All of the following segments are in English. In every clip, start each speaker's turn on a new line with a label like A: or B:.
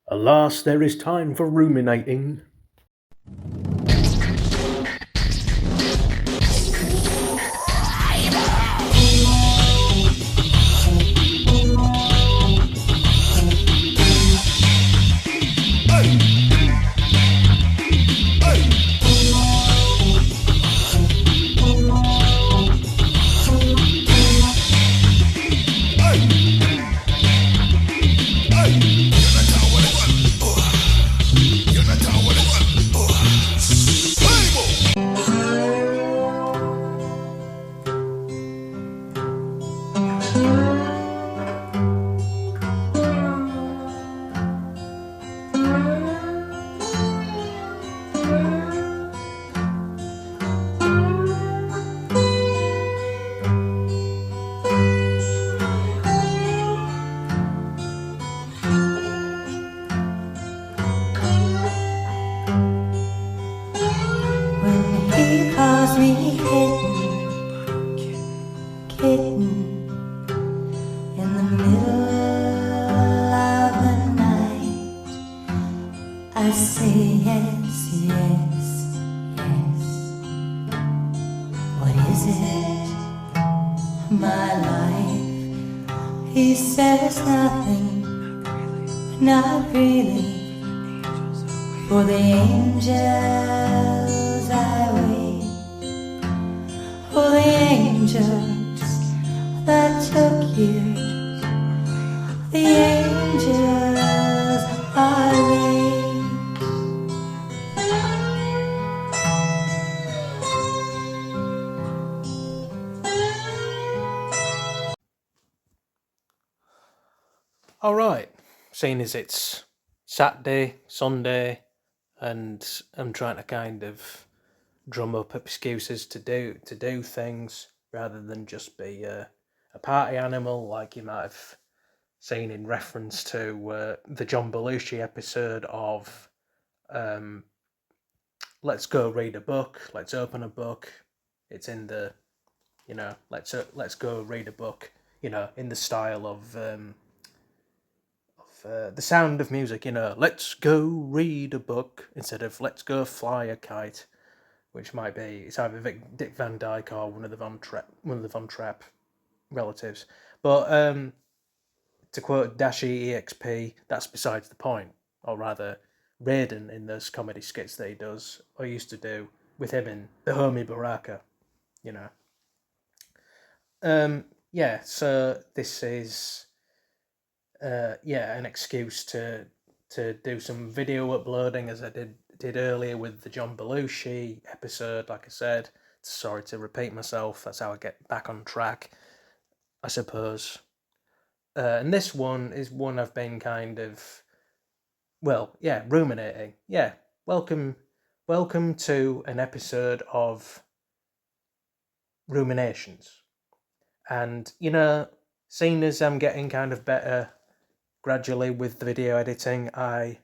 A: Alas, there is time for ruminating.
B: When he calls me kitten, in the middle of the night, I say yes, yes, yes. What is it, my life? He says nothing, not really. For the angels I wait, for the angels that took years, the angels are late.
A: Alright, seeing as it's Saturday, Sunday, and I'm trying to kind of drum up excuses to do things rather than just be a party animal like you might have seen in reference to the John Belushi episode of Let's Go Read a Book, Let's Open a Book. It's in the, let's go read a book, in the style of The Sound of Music, let's go read a book instead of let's go fly a kite, which might be, it's either Dick Van Dyke or one of the Von Trapp relatives. But to quote Dashi EXP, that's besides the point, or rather, Raiden in those comedy skits that he does, or used to do with him in The Homie Baraka, you know. Yeah, so this is an excuse to do some video uploading as I did earlier with the John Belushi episode. Like I said, sorry to repeat myself. That's how I get back on track, I suppose. And this one is one I've been kind of, ruminating. Yeah, welcome to an episode of Ruminations. And seeing as I'm getting kind of better gradually with the video editing, I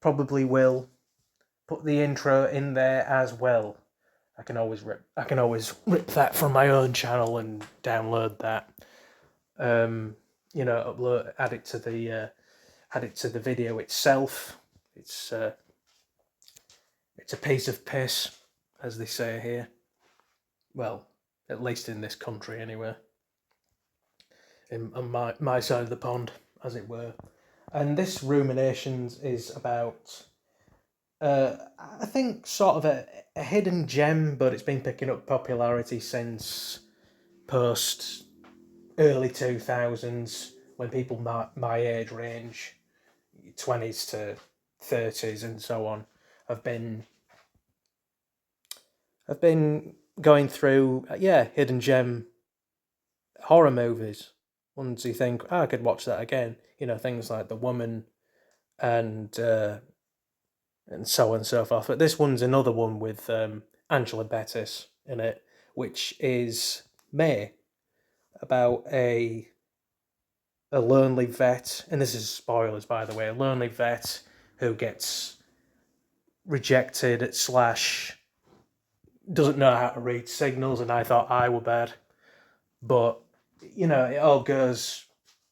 A: probably will put the intro in there as well. I can always rip that from my own channel and download that. Upload, add it to the video itself. It's a piece of piss, as they say here. Well, at least in this country, anyway. On my side of the pond, as it were. And this Ruminations is about, I think, sort of a hidden gem, but it's been picking up popularity since post early 2000s, when people my age range, 20s to 30s and so on, have been going through hidden gem horror movies. Ones you think, I could watch that again. Things like The Woman and so on and so forth. But this one's another one with Angela Bettis in it, which is May, about a lonely vet, and this is spoilers, by the way, a lonely vet who gets rejected / doesn't know how to read signals, and I thought I were bad. But, it all goes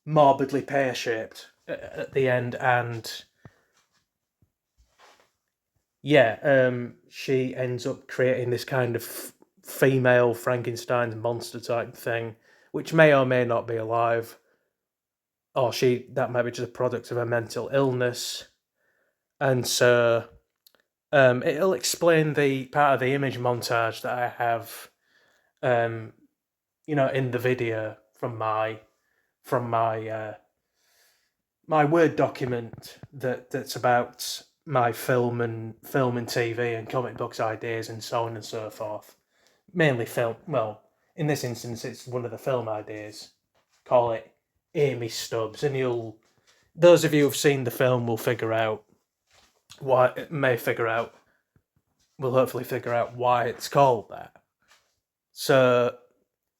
A: morbidly pear-shaped at the end, and yeah, she ends up creating this kind of female Frankenstein's monster type thing, which may or may not be alive, or that might be just a product of a mental illness, and so it'll explain the part of the image montage that I have, um, in the video from my my Word document that's about my film and TV and comic books ideas and so on and so forth. Mainly film. Well, in this instance, it's one of the film ideas. Call it Amy Stubbs, and those of you who've seen the film will figure out why it may figure out will hopefully figure out why it's called that. So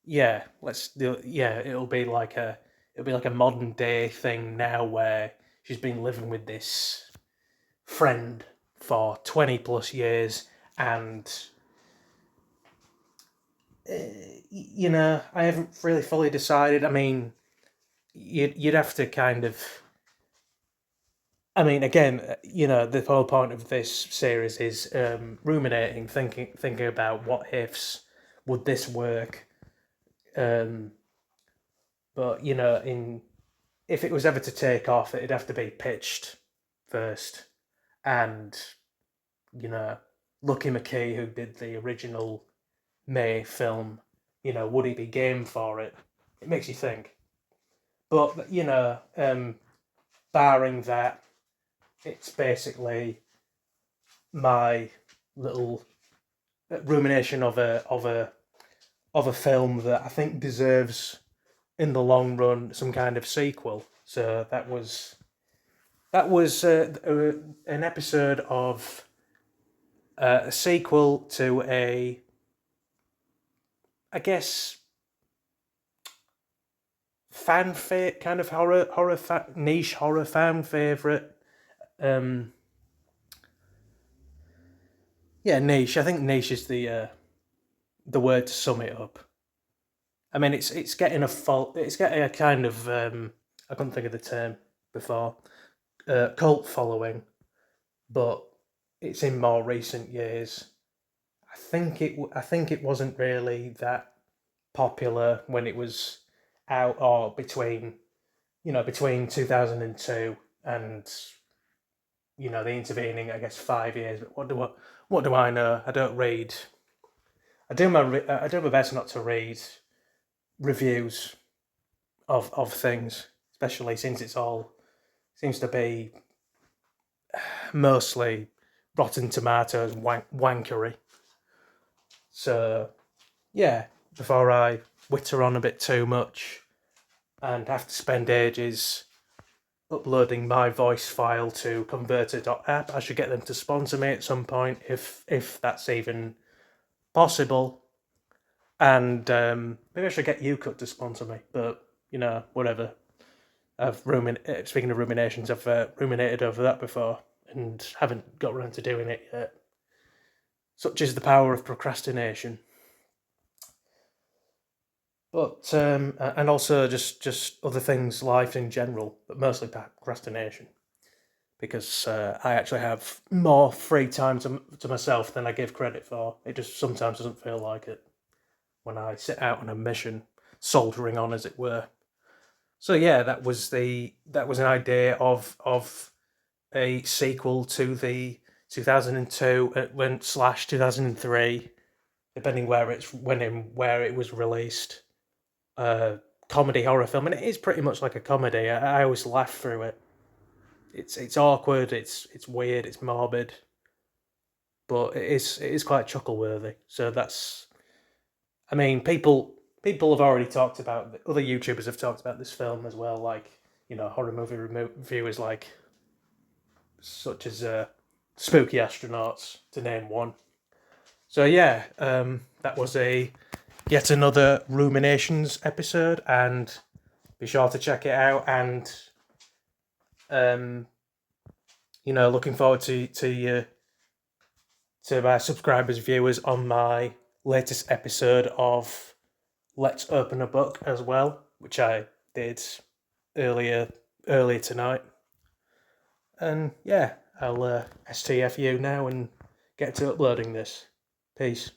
A: yeah, it'll be like a modern day thing now where she's been living with this friend for 20 plus years, and I haven't really fully decided. I mean, you'd have to kind of. I mean, again, the whole point of this series is ruminating, thinking about what ifs, would this work. Um, but if it was ever to take off, it'd have to be pitched first, and Lucky McKee, who did the original May film, would he be game for it? It makes you think. But barring that, it's basically my little rumination of a film that I think deserves, in the long run, some kind of sequel. So that was an episode of a sequel to I guess, kind of niche horror fan favorite. Um, yeah, niche. I think niche is the word to sum it up. I mean, it's getting it's getting a kind of I couldn't think of the term before, cult following, but it's in more recent years. I think it wasn't really that popular when it was out, or between 2002 and the intervening, I guess, 5 years. But what do I know? I don't read. I do my best not to read reviews of things, especially since it's all seems to be mostly Rotten Tomatoes wankery. So yeah, before I witter on a bit too much and have to spend ages uploading my voice file to converter.app, I should get them to sponsor me at some point, if that's even possible. And maybe I should get UCut to sponsor me, but whatever. Speaking of ruminations, I've ruminated over that before and haven't got around to doing it yet. Such is the power of procrastination. But and also just other things, life in general, but mostly procrastination, because I actually have more free time to myself than I give credit for. It just sometimes doesn't feel like it when I set out on a mission, soldiering on, as it were. So yeah, that was an idea of a sequel to the 2002 when slash 2003, depending where it was released, comedy horror film, and it is pretty much like a comedy. I always laugh through it. It's awkward, it's weird, it's morbid, but it is quite chuckle worthy. So that's, I mean, people have already talked about, other YouTubers have talked about this film as well, like horror movie reviewers like such as Spooky Astronauts, to name one. So yeah, that was yet another Ruminations episode, and be sure to check it out. And looking forward to my subscribers, viewers, on my latest episode of Let's Open a Book as well, which I did earlier early tonight. And yeah, I'll STFU now and get to uploading this. Peace.